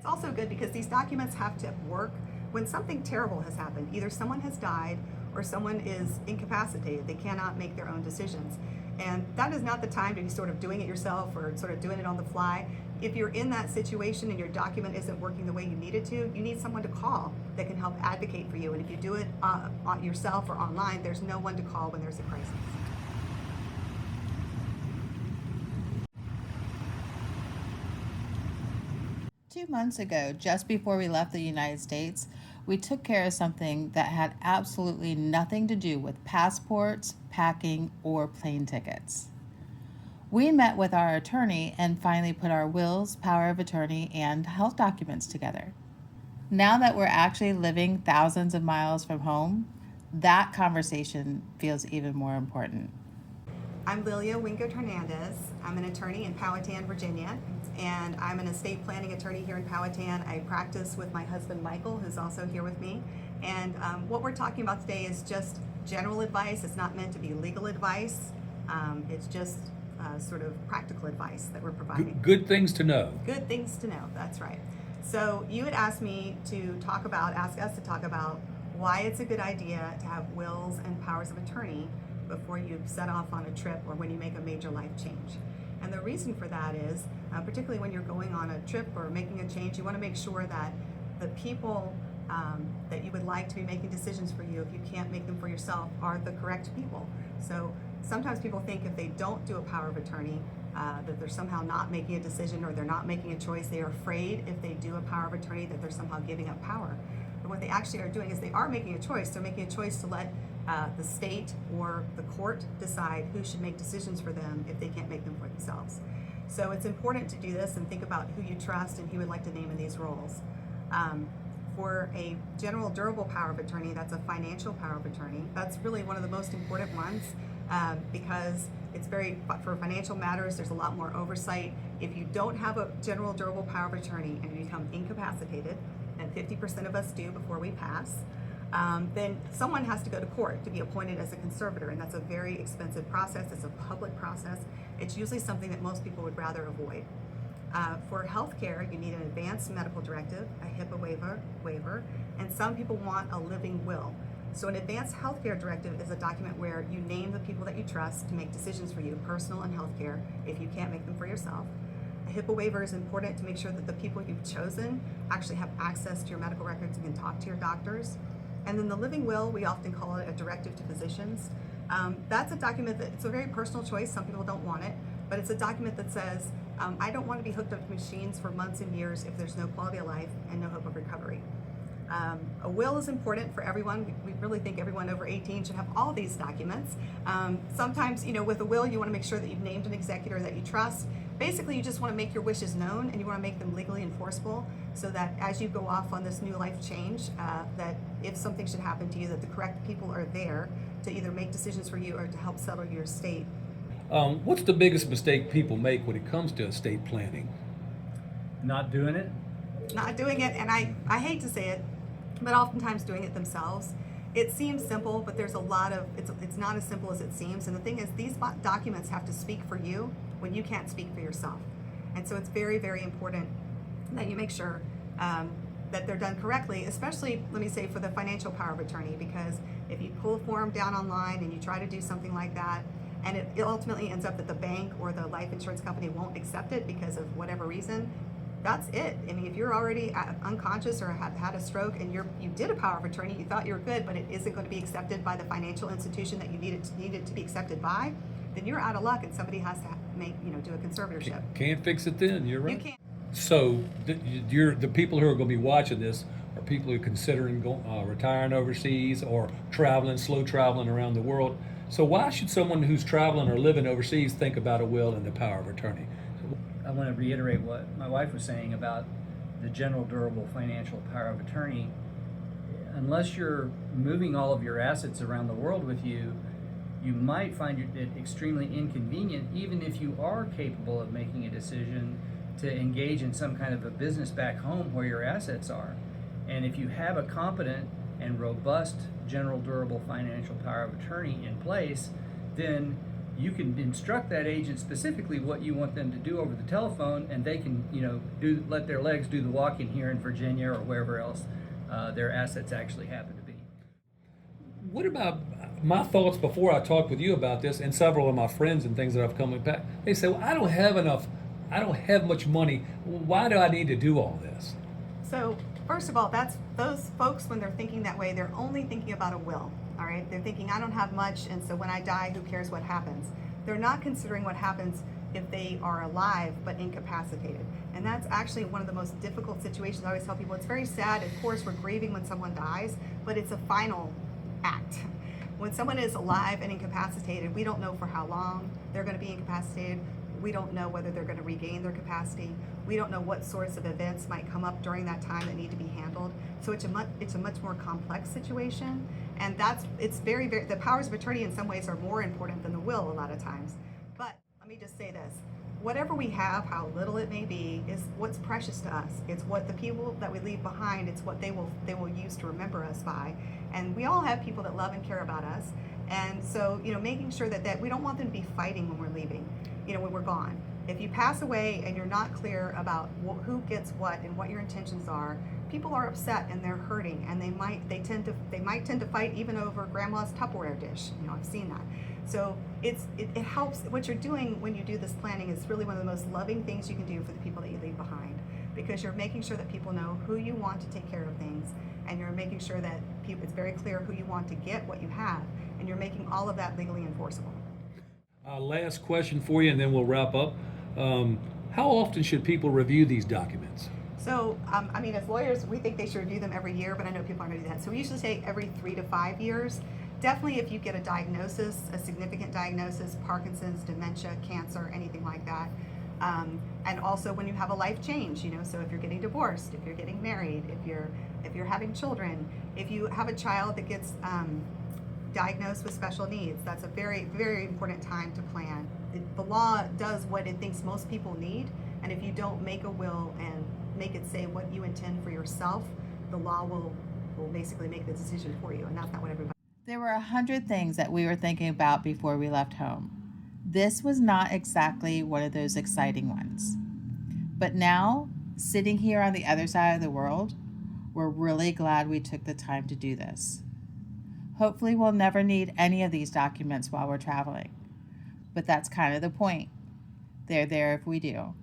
It's also good because these documents have to work when something terrible has happened. Either someone has died or someone is incapacitated. They cannot make their own decisions. And that is not the time to be sort of doing it yourself or sort of doing it on the fly. If you're in that situation and your document isn't working the way you need it to, you need someone to call that can help advocate for you. And if you do it on yourself or online, there's no one to call when there's a crisis. 2 months ago, just before we left the United States, we took care of something that had absolutely nothing to do with passports, packing, or plane tickets. We met with our attorney and finally put our wills, power of attorney, and health documents together. Now that we're actually living thousands of miles from home, that conversation feels even more important. I'm Lilia Wingard Hernandez. I'm an attorney in Powhatan, Virginia, and I'm an estate planning attorney here in Powhatan. I practice with my husband Michael, who's also here with me. And what we're talking about today is just general advice. It's not meant to be legal advice. It's just sort of practical advice that we're providing. Good things to know. Good things to know, that's right. So you had asked me to ask us to talk about why it's a good idea to have wills and powers of attorney before you set off on a trip or when you make a major life change. And the reason for that is, particularly when you're going on a trip or making a change, you want to make sure that the people that you would like to be making decisions for you, if you can't make them for yourself, are the correct people. So sometimes people think if they don't do a power of attorney, that they're somehow not making a decision or they're not making a choice. They are afraid if they do a power of attorney that they're somehow giving up power. But what they actually are doing is they are making a choice. They're making a choice to let the state or the court decide who should make decisions for them if they can't make them for themselves. So it's important to do this and think about who you trust and who you would like to name in these roles. For a general durable power of attorney, that's a financial power of attorney. That's really one of the most important ones because it's for financial matters, there's a lot more oversight. If you don't have a general durable power of attorney and you become incapacitated, and 50% of us do before we pass, then someone has to go to court to be appointed as a conservator, and that's a very expensive process. It's a public process. It's usually something that most people would rather avoid. For healthcare, you need an advanced medical directive, a HIPAA waiver, and some people want a living will. So an advanced healthcare directive is a document where you name the people that you trust to make decisions for you, personal and healthcare, if you can't make them for yourself. A HIPAA waiver is important to make sure that the people you've chosen actually have access to your medical records and can talk to your doctors. And then the living will, we often call it a directive to physicians. That's a document that it's a very personal choice. Some people don't want it, but it's a document that says, I don't want to be hooked up to machines for months and years if there's no quality of life and no hope of recovery. A will is important for everyone. We really think everyone over 18 should have all these documents. Sometimes, with a will, you want to make sure that you've named an executor that you trust. Basically, you just want to make your wishes known and you want to make them legally enforceable so that as you go off on this new life change, that if something should happen to you, that the correct people are there to either make decisions for you or to help settle your estate. What's the biggest mistake people make when it comes to estate planning? Not doing it? Not doing it, and I hate to say it, but oftentimes doing it themselves. It seems simple, but there's a lot of, it's not as simple as it seems. And the thing is, these documents have to speak for you when you can't speak for yourself. And so it's very, very important that you make sure that they're done correctly, especially, let me say, for the financial power of attorney, because if you pull a form down online and you try to do something like that, and it ultimately ends up that the bank or the life insurance company won't accept it because of whatever reason, that's it. I mean, if you're already unconscious or have had a stroke and you did a power of attorney, you thought you were good, but it isn't going to be accepted by the financial institution that you need it to be accepted by, then you're out of luck and somebody has to do a conservatorship. Can't fix it then, you're right. You can't. So the people who are going to be watching this are people who are considering retiring overseas or slow traveling around the world. So why should someone who's traveling or living overseas think about a will and the power of attorney? I want to reiterate what my wife was saying about the general durable financial power of attorney. Unless you're moving all of your assets around the world with you, you might find it extremely inconvenient, even if you are capable of making a decision to engage in some kind of a business back home where your assets are. And if you have a competent and robust general durable financial power of attorney in place, then you can instruct that agent specifically what you want them to do over the telephone, and they can, let their legs do the walking here in Virginia or wherever else their assets actually happen to be. What about my thoughts before I talked with you about this, and several of my friends and things that I've come back? They say, "Well, I don't have much money. Why do I need to do all this?" So first of all, that's those folks, when they're thinking that way, they're only thinking about a will. All right, they're thinking, I don't have much, and so when I die, who cares what happens? They're not considering what happens if they are alive but incapacitated. And that's actually one of the most difficult situations. I always tell people it's very sad. Of course, we're grieving when someone dies, but it's a final act. When someone is alive and incapacitated, we don't know for how long they're going to be incapacitated. We don't know whether they're going to regain their capacity. We don't know what sorts of events might come up during that time that need to be handled. So it's a much more complex situation, and it's very, very, the powers of attorney in some ways are more important than the will a lot of times. But let me just say this: whatever we have, how little it may be, is what's precious to us. It's what the people that we leave behind. It's what they will use to remember us by. And we all have people that love and care about us. And so, making sure that we don't want them to be fighting when we're leaving, when we're gone. If you pass away and you're not clear about who gets what and what your intentions are, people are upset and they're hurting, and they might tend to fight even over grandma's Tupperware dish. I've seen that. So it helps. What you're doing when you do this planning is really one of the most loving things you can do for the people that you leave behind, because you're making sure that people know who you want to take care of things, and you're making sure that it's very clear who you want to get what you have, and you're making all of that legally enforceable. Last question for you, and then we'll wrap up. How often should people review these documents? So, as lawyers, we think they should review them every year, but I know people aren't going to do that. So we usually say every 3 to 5 years. Definitely if you get a diagnosis, a significant diagnosis, Parkinson's, dementia, cancer, anything like that. And also when you have a life change, so if you're getting divorced, if you're getting married, if you're having children, if you have a child that gets diagnosed with special needs, that's a very, very important time to plan. The law does what it thinks most people need, and if you don't make a will and make it say what you intend for yourself, the law will basically make the decision for you, and that's not what everybody. There were 100 things that we were thinking about before we left home. This was not exactly one of those exciting ones. But now, sitting here on the other side of the world, we're really glad we took the time to do this. Hopefully, we'll never need any of these documents while we're traveling. But that's kind of the point. They're there if we do.